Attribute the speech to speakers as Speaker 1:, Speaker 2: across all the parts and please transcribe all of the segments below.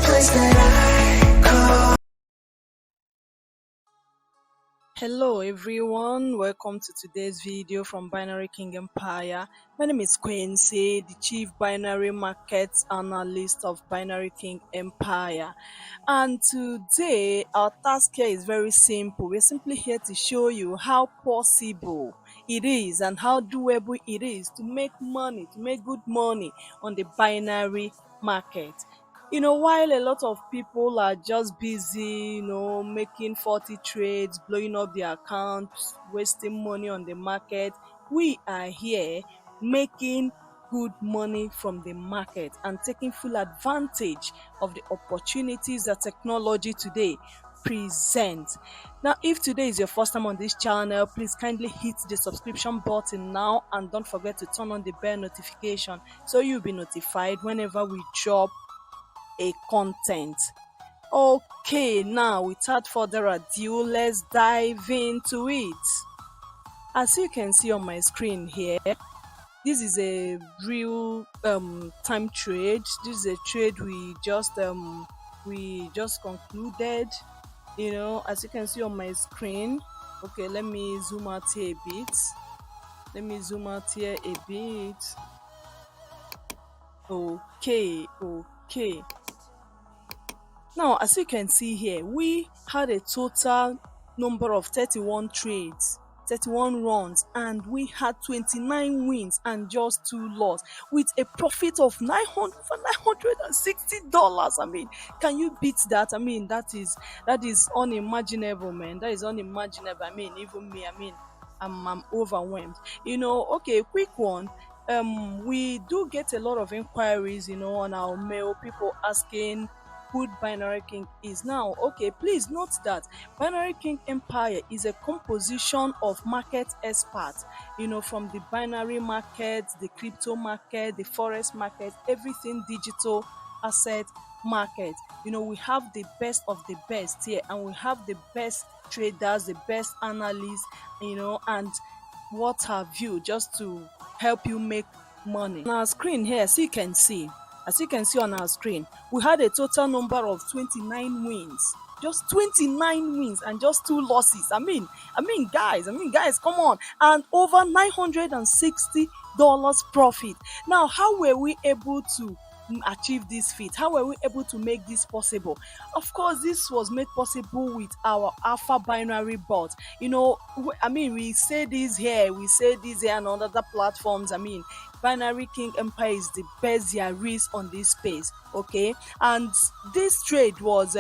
Speaker 1: place that I call.
Speaker 2: Hello everyone, welcome to today's video from Binary King Empire. My name is Quincy, the Chief Binary Markets Analyst of Binary King Empire. And today our task here is very simple. We're simply here to show you how possible it is and how doable it is to make money, to make good money on the binary market. While a lot of people are just busy, making 40 trades, blowing up their accounts, wasting money on the market, we are here making good money from the market and taking full advantage of the opportunities that technology today presents. Now, if today is your first time on this channel, please kindly hit the subscription button now and don't forget to turn on the bell notification so you'll be notified whenever we drop a content. Okay, now without further ado, let's dive into it. As you can see on my screen here, this is a real time trade. This is a trade we just concluded. As you can see on my screen. Okay, let me zoom out here a bit. Okay. Now, as you can see here, we had a total number of 31 trades, 31 runs, and we had 29 wins and just 2 losses with a profit of $960. I mean, can you beat that? I mean, that is unimaginable, man. That is unimaginable. I mean, even me, I'm overwhelmed. Okay, quick one. We do get a lot of inquiries, on our mail, people asking who Binary King is. Now, okay, please note that Binary King Empire is a composition of market experts, from the binary market, the crypto market, the forex market, everything digital asset market. We have the best of the best here, and we have the best traders, the best analysts, and what have you, just to help you make money. On our screen here, as you can see on our screen, we had a total number of 29 wins. Just 29 wins and just 2 losses. I mean, guys, come on. And over $960 profit. Now, how were we able to achieve this feat? How were we able to make this possible? Of course, this was made possible with our alpha binary bot. We say this here and on other platforms. Binary King Empire is the best there is on this space. Okay, and this trade was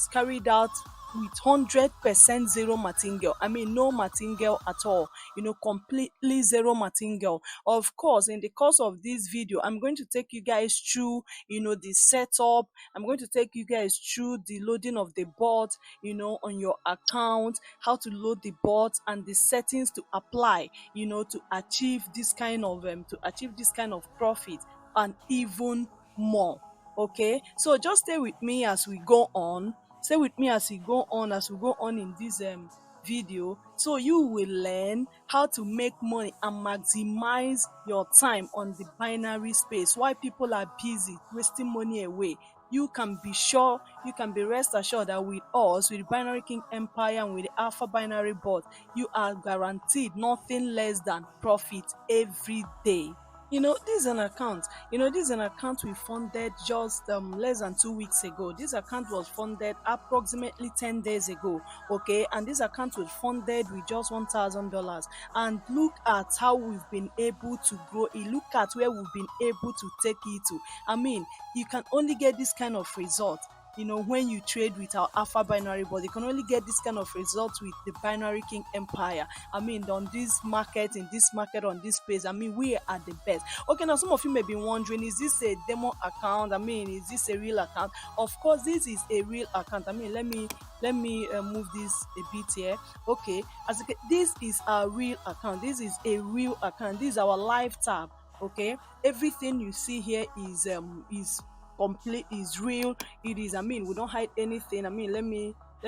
Speaker 2: carried out with 100% zero martingale. No martingale at all. Completely zero martingale. Of course, in the course of this video, I'm going to take you guys through, the setup. I'm going to take you guys through the loading of the bot, on your account, how to load the bot, and the settings to apply, to achieve this kind of profit and even more. Okay, so just stay with me as we go on. As we go on in this video, so you will learn how to make money and maximize your time on the binary space while people are busy wasting money away. You can be rest assured that with us, with Binary King Empire and with the Alpha Binary Bot, you are guaranteed nothing less than profit every day. This is an account we funded just less than 2 weeks ago. This account was funded approximately 10 days ago. Okay, and this account was funded with just $1,000. And look at how we've been able to grow it. Look at where we've been able to take it to. You can only get this kind of result when you trade with our alpha binary bot. You can only get this kind of results with the Binary King Empire. On this market, on this space, we are the best. Okay, now some of you may be wondering, is this a demo account? Is this a real account? Of course, this is a real account. Let me move this a bit here. Okay, this is a real account. This is a real account. This is our live tab. Okay, everything you see here is complete, is real. It is, we don't hide anything. Let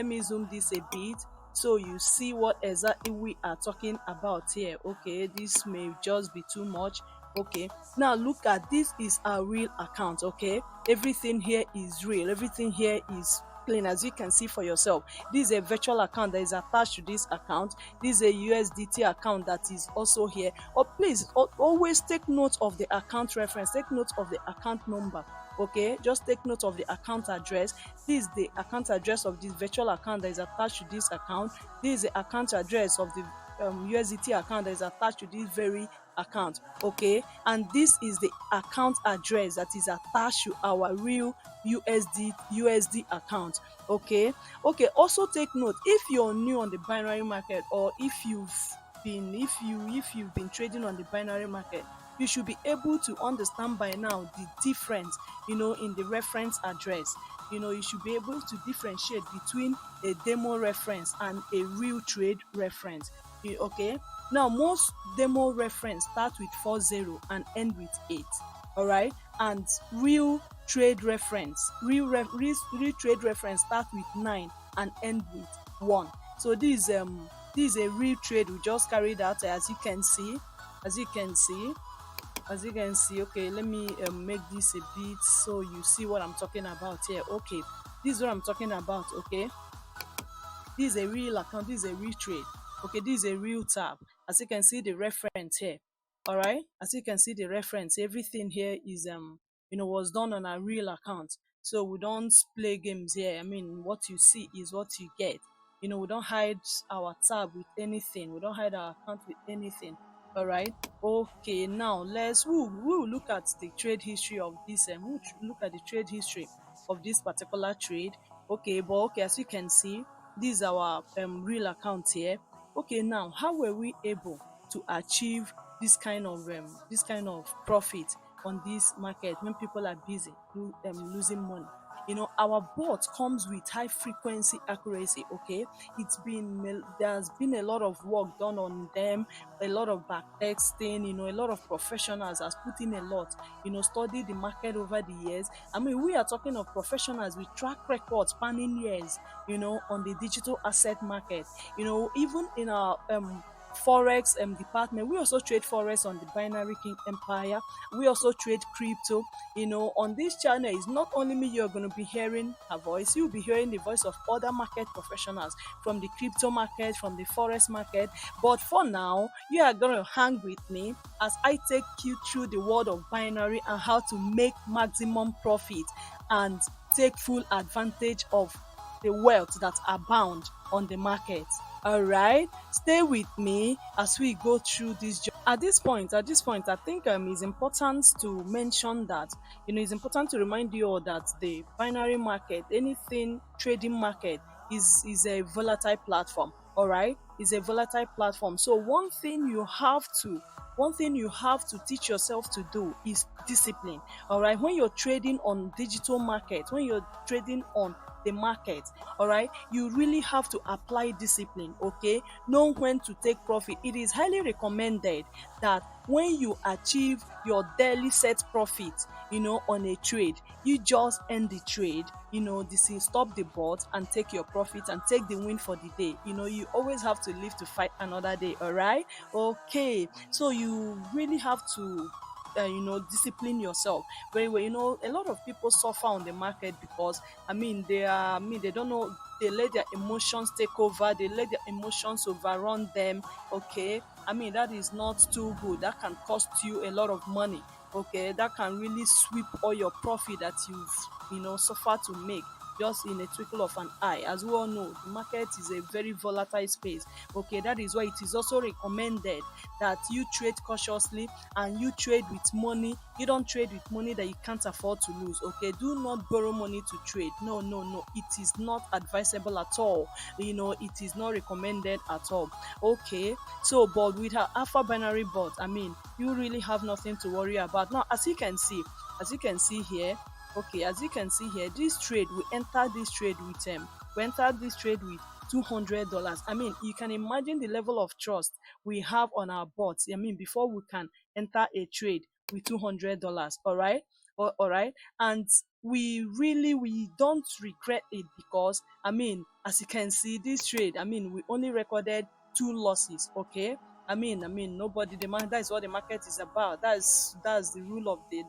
Speaker 2: me zoom this a bit so you see what exactly we are talking about here. Okay, this may just be too much. Okay, now look at this is a real account. Okay, everything here is real, everything here is clean, as you can see for yourself. This is a virtual account that is attached to this account. This is a USDT account that is also here. Or please always take note of the account reference, take note of the account number. Okay, just take note of the account address. This is the account address of this virtual account that is attached to this account. This is the account address of the USDT account that is attached to this very account. Okay, and this is the account address that is attached to our real USD account. Okay, also take note, if you're new on the binary market, or if you've been trading on the binary market, you should be able to understand by now the difference, in the reference address. You should be able to differentiate between a demo reference and a real trade reference. Okay, now most demo reference start with 40 and end with 8. All right, and real trade reference start with 9 and end with 1. So this is a real trade we just carried out, as you can see. Okay, let me make this a bit so you see what I'm talking about here. Okay, this is what I'm talking about. Okay, this is a real account, this is a real trade. Okay, this is a real tab. As you can see the reference here. All right, as you can see the reference, everything here is was done on a real account. So we don't play games here. I mean, what you see is what you get. We don't hide our tab with anything, we don't hide our account with anything. All right, okay, now we'll look at the trade history of this, we'll look at the trade history of this particular trade. Okay, but okay, as you can see, this is our real account here. Okay, now how were we able to achieve this kind of profit on this market when people are busy losing money? Our bot comes with high frequency accuracy. Okay, there's been a lot of work done on them, a lot of back testing. A lot of professionals has put in a lot, study the market over the years. I mean, we are talking of professionals with track records spanning years, on the digital asset market. Even in our forex department, we also trade forex on the binary king empire. We also trade crypto. On this channel, it's not only me you're going to be hearing her voice, you'll be hearing the voice of other market professionals from the crypto market, from the forex market. But for now, you are going to hang with me as I take you through the world of binary and how to make maximum profit and take full advantage of the wealth that abound on the market. All right, stay with me as we go through this. At this point, I think it's important to mention that it's important to remind you all that the binary market, anything trading market, is a volatile platform. All right, is a volatile platform. So one thing you have to teach yourself to do is discipline. All right, when you're trading on digital market, when you're trading on the market, all right, you really have to apply discipline. Okay, know when to take profit. It is highly recommended that when you achieve your daily set profit, on a trade, you just end the trade, stop the bot and take your profit and take the win for the day. You always have to live to fight another day. All right, okay, so you really have to discipline yourself very well. A lot of people suffer on the market because they don't know, they let their emotions take over, they let their emotions overrun them. Okay, that is not too good. That can cost you a lot of money. Okay, that can really sweep all your profit that you've suffered to make just in a twinkle of an eye. As we all know, the market is a very volatile space. Okay, that is why it is also recommended that you trade cautiously and you trade with money. You don't trade with money that you can't afford to lose. Okay, do not borrow money to trade. No, it is not advisable at all. It is not recommended at all. Okay, so but with our alpha binary bot, you really have nothing to worry about. Now, as you can see here, okay, as you can see here, we entered this trade with $200. You can imagine the level of trust we have on our bots. Before we can enter a trade with $200. All right, all right, and we don't regret it because as you can see, this trade, we only recorded two losses. Okay, Nobody. That is what the market is about. That's the rule of the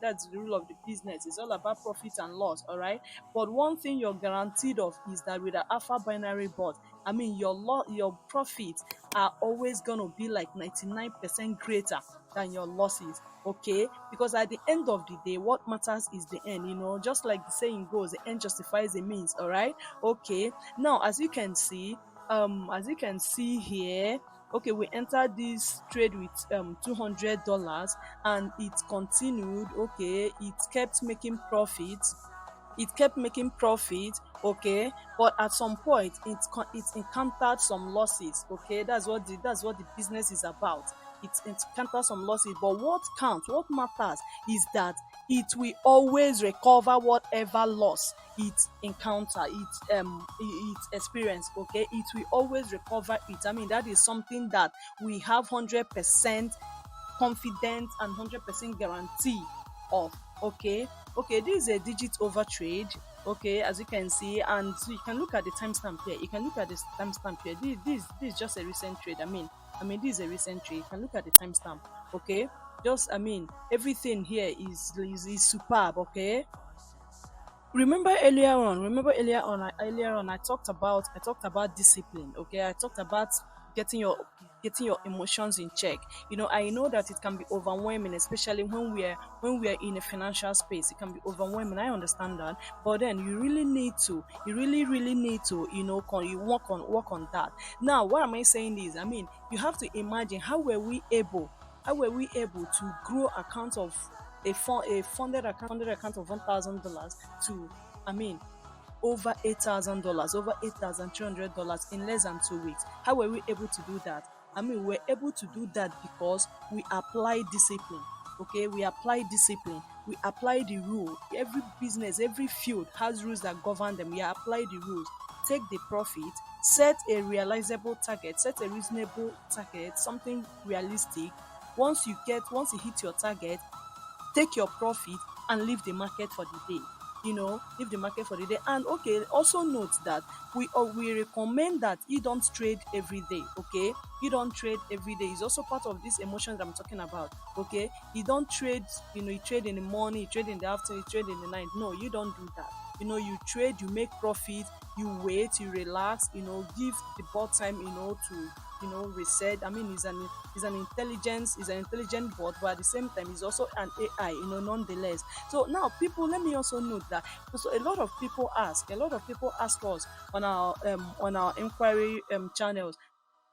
Speaker 2: business. It's all about profit and loss. All right. But one thing you're guaranteed of is that with an alpha binary bot, your profits are always gonna be like 99% greater than your losses. Okay, because at the end of the day, what matters is the end. Just like the saying goes, the end justifies the means. All right. Okay. Now, as you can see here, okay, we entered this trade with $200, and it continued. Okay, it kept making profit. Okay, but at some point it encountered some losses. Okay, that's what the business is about. It encountered some losses, but what matters is that it will always recover whatever loss it encounter it experience. Okay, it will always recover it. That is something that we have 100% confident and 100% guarantee of. Okay, this is a digit over trade. Okay, as you can see, and so you can look at the timestamp here. This is just a recent trade. This is a recent trade. You can look at the timestamp. Okay, just everything here is superb. Okay, remember earlier on, I talked about discipline. Okay, I talked about getting your emotions in check. I know that it can be overwhelming, especially when we are in a financial space. It can be overwhelming. I understand that, but then you really really need to you work on that. Now, what am I saying is, you have to imagine how were we able to grow account of a funded account of $1,000 to, I mean, over $8,000, over $8,300 in less than 2 weeks. How were we able to do that? We're able to do that because we apply discipline. Okay, we apply discipline. We apply the rule. Every business, every field has rules that govern them. We apply the rules. Take the profit, set a realizable target, set a reasonable target, something realistic. Once you hit your target, take your profit and leave the market for the day. Leave the market for the day. And okay, also note that we recommend that you don't trade every day. Okay, you don't trade every day. It's also part of this emotion that I'm talking about. Okay, you don't trade. You trade in the morning, you trade in the afternoon, you trade in the night. No, you don't do that. You trade, you make profit, you wait, you relax. Give the bot time. To reset. It's an intelligent bot, but at the same time it's also an AI, nonetheless. So now, people, let me also note that, so a lot of people ask us on our inquiry channels,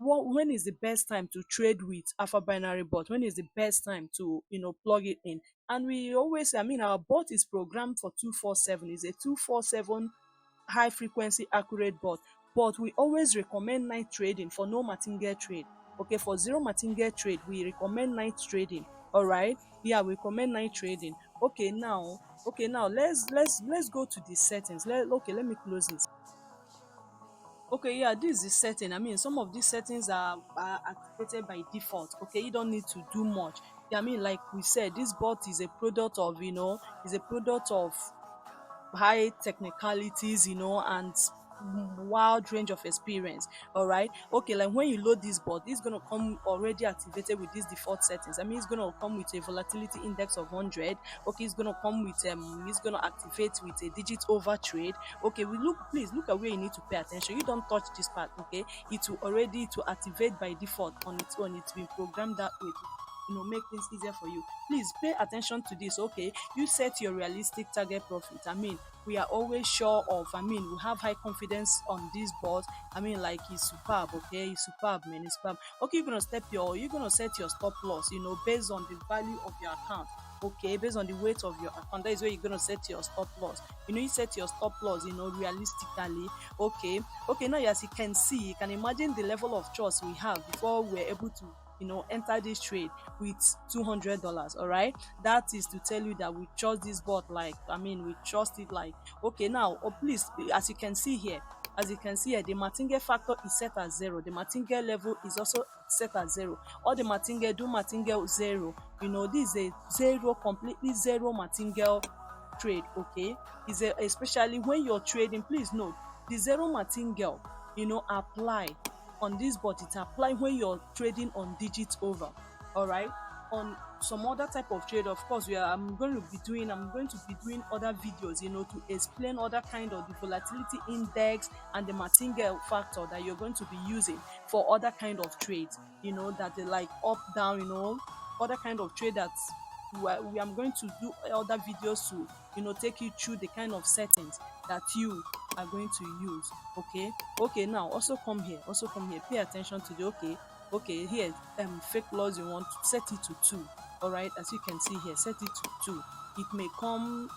Speaker 2: when is the best time to trade with alpha binary bot? When is the best time to plug it in? And we always say, our bot is programmed for 247. It's a 247 high frequency accurate bot, but we always recommend night trading for no martingale trade. Okay, for zero martingale trade, we recommend night trading. All right, yeah, we recommend night trading. Okay, now let's go to the settings. Let me close this. Okay, yeah, this is the setting. Some of these settings are activated by default. Okay, you don't need to do much. Yeah, like we said, this bot is a product of high technicalities, and wide range of experience. All right. Okay, like when you load this bot, it's gonna come already activated with these default settings. It's gonna come with a volatility index of 100. Okay, it's gonna come with it's gonna activate with a digit over trade. Okay, please look at where you need to pay attention. You don't touch this part. Okay, it will activate by default on its own. It's been programmed that way to make things easier for you. Please pay attention to this. Okay, you set your realistic target profit. We are always sure of, we have high confidence on this bot. Like, it's superb. Okay, it's superb, man. It's superb. Okay, you're gonna set your stop loss, based on the value of your account. Okay, based on the weight of your account, that is where you're gonna set your stop loss. You set your stop loss, realistically. Okay, now, as you can see, you can imagine the level of trust we have before we're able to enter this trade with $200. All right, that is to tell you that we trust this bot. Like, we trust it. Like, okay, now, please, as you can see here, the martingale factor is set at 0. The martingale level is also set at 0. All the martingale do martingale 0. This is a zero, completely zero martingale trade. Okay, especially when you're trading. Please note, the zero martingale apply on this bot, it apply when you're trading on digits over. All right, on some other type of trade, of course, I'm going to be doing other videos, to explain other kind of the volatility index and the martingale factor that you're going to be using for other kind of trades, that they like up down, other kind of trade that we am going to do other videos to take you through the kind of settings that you are going to use. Okay, now also come here, pay attention to the okay here, fake loss, you want to set it to 2. All right, as you can see here, set it to 2. It may come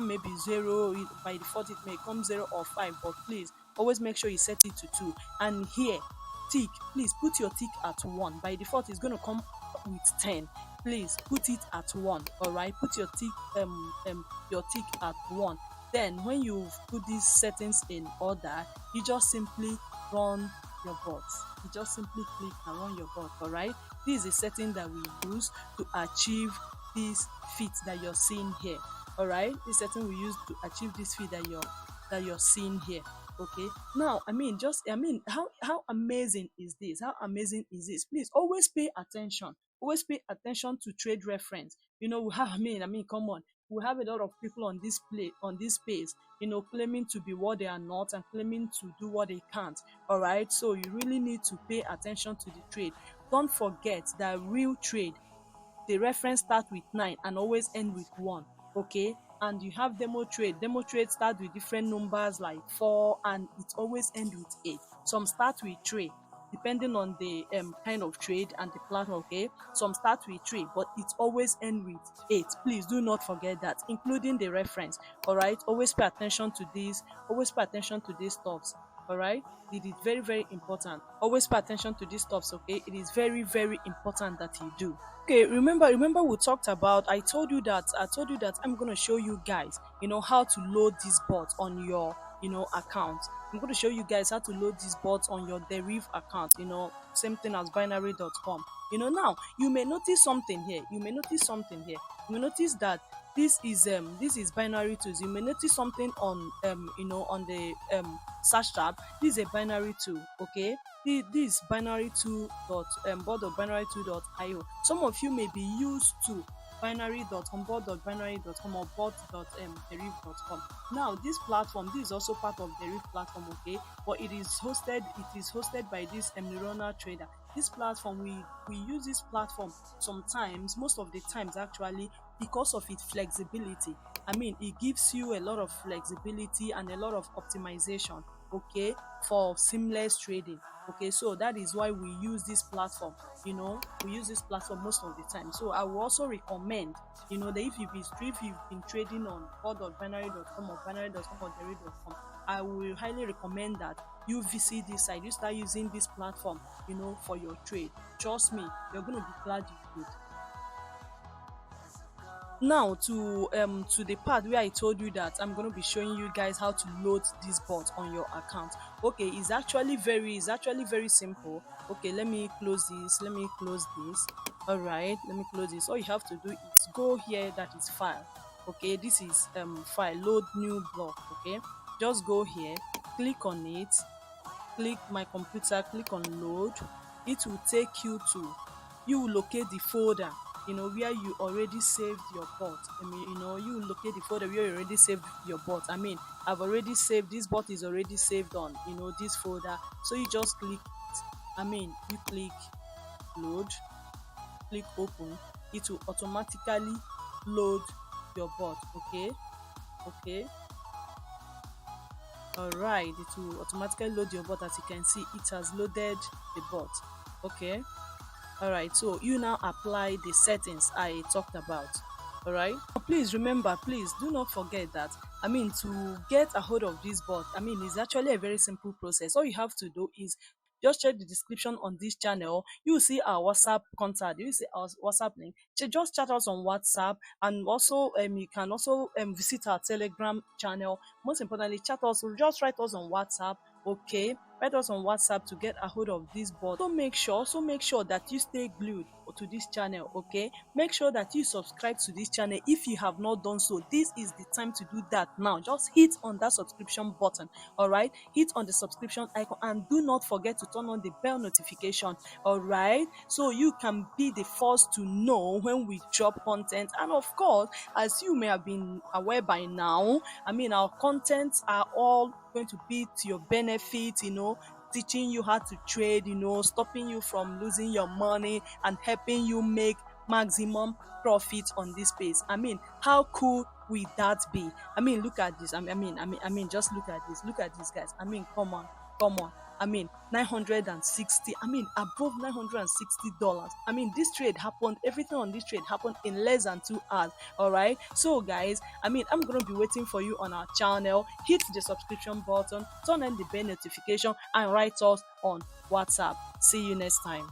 Speaker 2: maybe 0, by default it may come 0 or 5, but please always make sure you set it to 2. And here, tick, please put your tick at 1. By default it's going to come with 10. Please put it at 1. All right, put your tick at 1. Then when you've put these settings in order, you just simply run your bot. You just simply click and run your bot. All right, this is a setting that we use to achieve this fit that you're seeing here. All right, this setting we use to achieve this fit that you're seeing here. Okay, now how amazing is this? Please always pay attention. Always pay attention to trade reference. We have, come on, we have a lot of people on this space, claiming to be what they are not and claiming to do what they can't. All right, so you really need to pay attention to the trade. Don't forget that real trade, the reference start with 9 and always end with 1. Okay, and you have demo trade start with different numbers like 4 and it always end with 8. Some start with 3 depending on the kind of trade and the platform. Okay, some start with 3 but it always end with 8. Please do not forget that, including the reference. All right, always pay attention to this, stuffs. All right, it is very, very important. Always pay attention to these stuffs. Okay, it is very, very important that you do. Okay, remember we talked about, I told you that I'm going to show you guys how to load this bot on your account. I'm going to show you guys how to load this bot on your Deriv account, same thing as binary.com. Now you may notice something here. You may notice that this is binary tools. You may notice something on on the search tab. This is a binary tool. Okay, this binary tool board.binary2.io. Some of you may be used to binary.com, board.binary.com, or board.deriv.com. Now this platform, this is also part of Deriv platform. Okay, but it is hosted by this Neurona trader. This platform, we use this platform sometimes, most of the times actually, because of its flexibility. It gives you a lot of flexibility and a lot of optimization, okay, for seamless trading. Okay, so that is why we use this platform. We use this platform most of the time. So I will also recommend, that if you've been trading on board.binary.com or binary.com or deriv.com, I will highly recommend that you visit this site. You start using this platform, for your trade. Trust me, you're going to be glad you did. Now to the part where I told you that I'm going to be showing you guys how to load this bot on your account. Okay, it's actually very simple. Okay, let me close this. All right, let me close this. All you have to do is go here, that is file. Okay, this is file, load new block. Okay, just go here, click on it, click my computer, click on load. It will take you to, you will locate the folder where you already saved your bot. You will locate the folder where you already saved your bot. I've already saved, this bot is already saved on this folder. So you just click it. You click load, click open. It will automatically load your bot. Okay, all right, it will automatically load your bot. As you can see, it has loaded the bot. Okay, all right, so you now apply the settings I talked about. All right, please remember, please do not forget that to get a hold of this bot, it's actually a very simple process. All you have to do is just check the description on this channel. You will see our WhatsApp contact, you will see our WhatsApp link. Just chat us on WhatsApp, and also you can also visit our Telegram channel. Most importantly, chat us, just write us on WhatsApp. Okay, write us on WhatsApp to get a hold of this bot. So make sure that you stay glued to this channel. Okay, make sure that you subscribe to this channel if you have not done so. This is the time to do that now. Just hit on that subscription button. All right, hit on the subscription icon and do not forget to turn on the bell notification. All right, so you can be the first to know when we drop content. And of course, as you may have been aware by now, I mean, our contents are all going to be to your benefit, teaching you how to trade, stopping you from losing your money and helping you make maximum profit on this space. I mean, how cool will that be? I mean, look at this. Just look at this. Look at this, guys. I mean, come on. I mean, 960. I mean, above $960. I mean, this trade happened. Everything on this trade happened in less than 2 hours. All right. So, guys, I mean, I'm gonna be waiting for you on our channel. Hit the subscription button, turn on the bell notification, and write us on WhatsApp. See you next time.